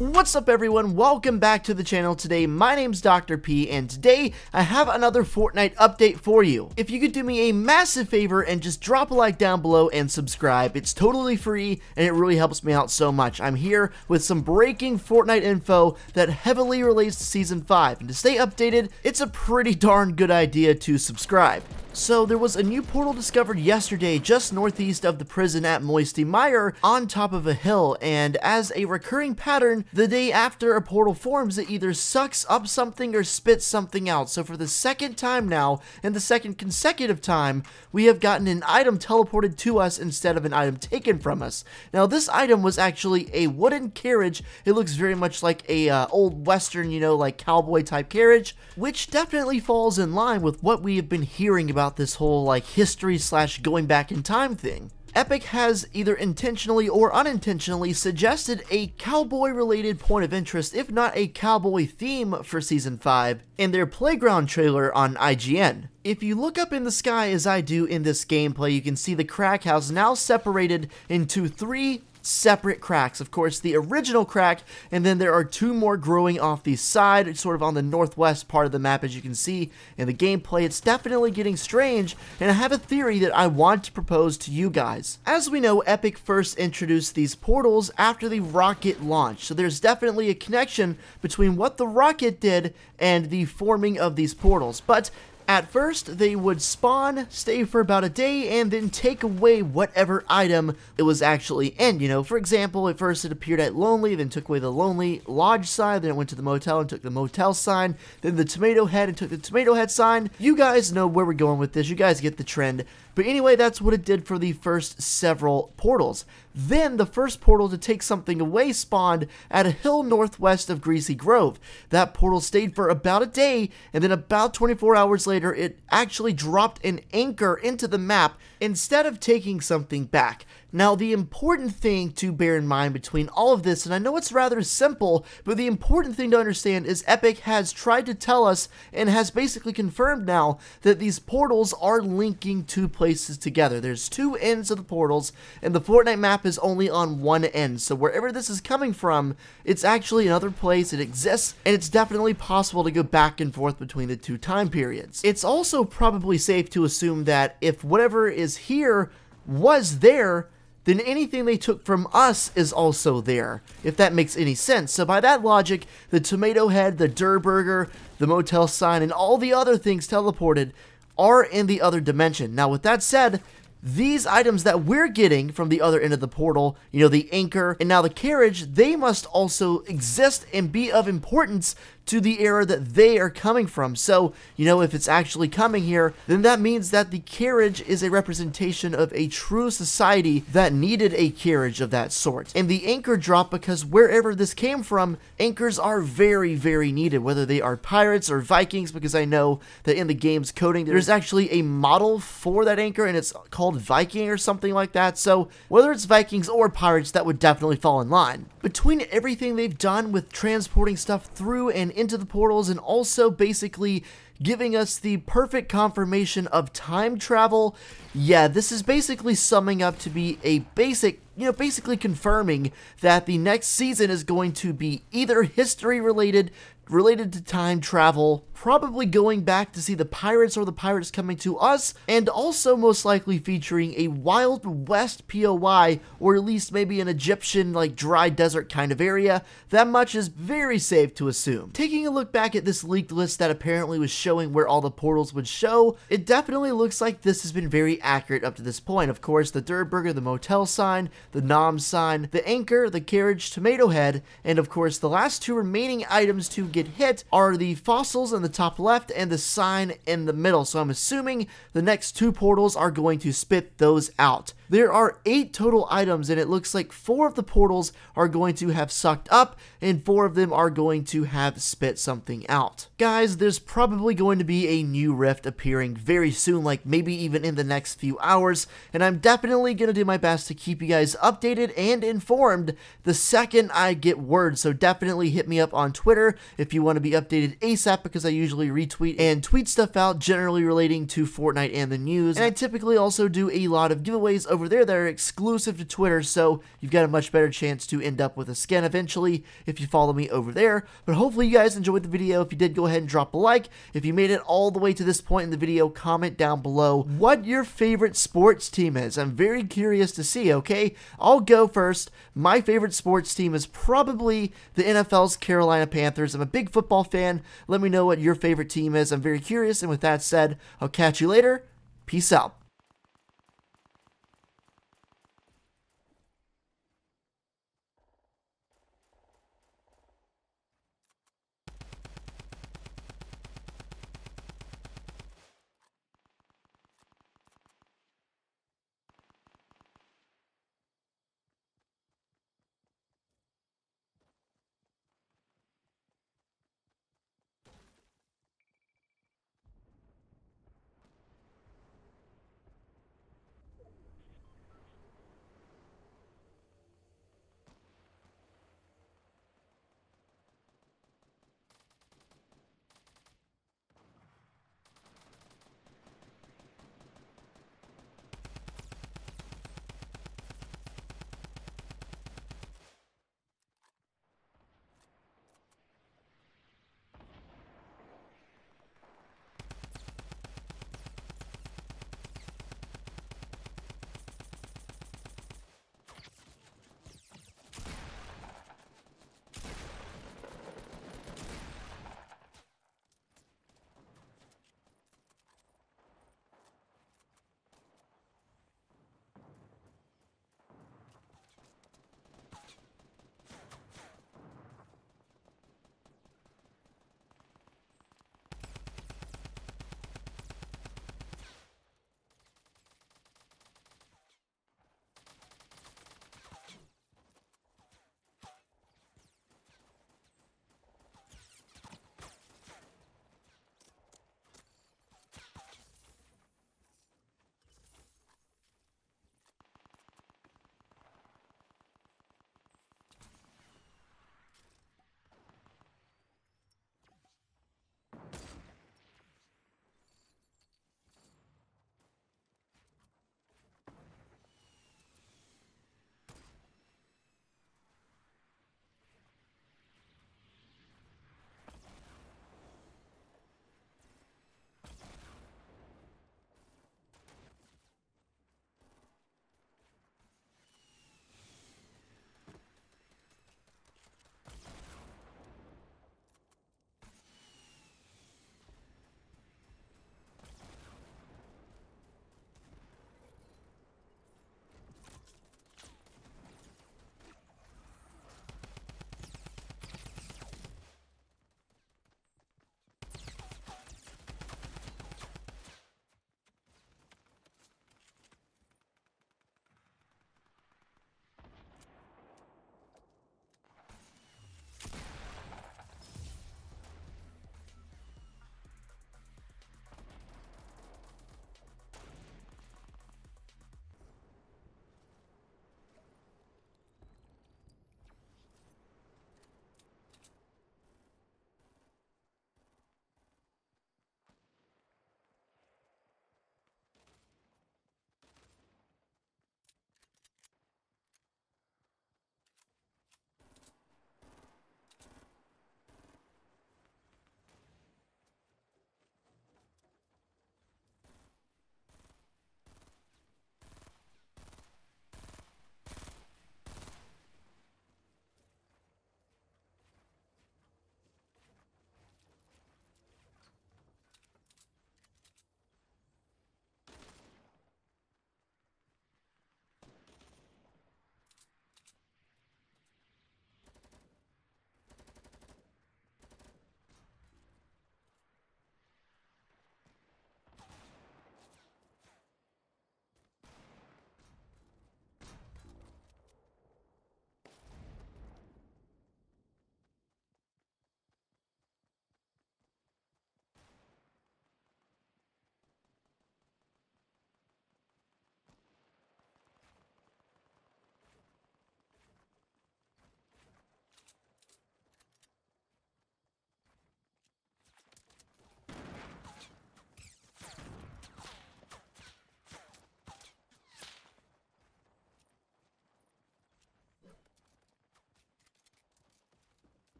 What's up everyone, welcome back to the channel. Today my name's Dr. P and today I have another Fortnite update for you. If you could do me a massive favor and just drop a like down below and subscribe, it's totally free and it really helps me out so much. I'm here with some breaking Fortnite info that heavily relates to Season 5, and to stay updated, it's a pretty darn good idea to subscribe. So there was a new portal discovered yesterday just northeast of the prison at Moisty Mire on top of a hill, and as a recurring pattern, the day after a portal forms, it either sucks up something or spits something out. So for the second time now, and the second consecutive time, we have gotten an item teleported to us instead of an item taken from us. Now this item was actually a wooden carriage. It looks very much like a old western, like cowboy type carriage, which definitely falls in line with what we have been hearing about this whole history / going back in time thing. Epic has either intentionally or unintentionally suggested a cowboy-related point of interest, if not a cowboy theme, for Season 5 in their Playground trailer on IGN. If you look up in the sky as I do in this gameplay, you can see the crack house now separated into 3 separate cracks. Of course, the original crack, and then there are 2 more growing off the side, sort of on the northwest part of the map. As you can see in the gameplay, it's definitely getting strange, and I have a theory that I want to propose to you guys. As we know, Epic first introduced these portals after the rocket launch, so there's definitely a connection between what the rocket did and the forming of these portals. But at first, they would spawn, stay for about a day, and then take away whatever item it was actually in. For example, at first it appeared at Lonely, then took away the Lonely Lodge sign, then it went to the motel and took the motel sign, then the tomato head and took the tomato head sign. You guys know where we're going with this. You guys get the trend. But anyway, that's what it did for the first several portals. Then the first portal to take something away spawned at a hill northwest of Greasy Grove. That portal stayed for about a day, and then about 24 hours later, it actually dropped an anchor into the map instead of taking something back. Now, the important thing to bear in mind between all of this, and I know it's rather simple, but the important thing to understand is Epic has tried to tell us and has basically confirmed now that these portals are linking 2 places together. There's 2 ends of the portals, and the Fortnite map is only on one end. So wherever this is coming from, it's actually another place, it exists, and it's definitely possible to go back and forth between the 2 time periods. It's also probably safe to assume that if whatever is here was there, then anything they took from us is also there, if that makes any sense. So by that logic, the tomato head, the Durr Burger, the motel sign, and all the other things teleported are in the other dimension. Now with that said, these items that we're getting from the other end of the portal, the anchor and now the carriage, they must also exist and be of importance to the era that they are coming from. So, if it's actually coming here, then that means that the carriage is a representation of a true society that needed a carriage of that sort. And the anchor dropped because wherever this came from, anchors are very, very needed, whether they are pirates or Vikings, because I know that in the game's coding, there's actually a model for that anchor, and it's called Viking or something like that. So whether it's Vikings or pirates, that would definitely fall in line. Between everything they've done with transporting stuff through and into the portals, and also basically giving us the perfect confirmation of time travel, yeah, this is basically summing up to be a basically confirming that the next season is going to be either history related to time travel, probably going back to see the pirates or the pirates coming to us, and also most likely featuring a Wild West POI, or at least maybe an Egyptian dry desert kind of area. That much is very safe to assume. Taking a look back at this leaked list that apparently was showing where all the portals would show, it definitely looks like this has been very accurate up to this point. Of course, the Durr Burger, the motel sign, the Nom sign, the anchor, the carriage, tomato head, and of course the last 2 remaining items to get hit are the fossils in the top left and the sign in the middle. So I'm assuming the next 2 portals are going to spit those out. There are 8 total items, and it looks like 4 of the portals are going to have sucked up and 4 of them are going to have spit something out. Guys, there's probably going to be a new rift appearing very soon, maybe even in the next few hours, and I'm definitely going to do my best to keep you guys updated and informed the second I get word. So definitely hit me up on Twitter if you want to be updated ASAP, because I usually retweet and tweet stuff out generally relating to Fortnite and the news, and I typically also do a lot of giveaways over over there that are exclusive to Twitter, so you've got a much better chance to end up with a skin eventually if you follow me over there. But hopefully you guys enjoyed the video. If you did, go ahead and drop a like. If you made it all the way to this point in the video, comment down below what your favorite sports team is. I'm very curious to see, okay? I'll go first. My favorite sports team is probably the NFL's Carolina Panthers. I'm a big football fan. Let me know what your favorite team is. I'm very curious, and with that said, I'll catch you later. Peace out.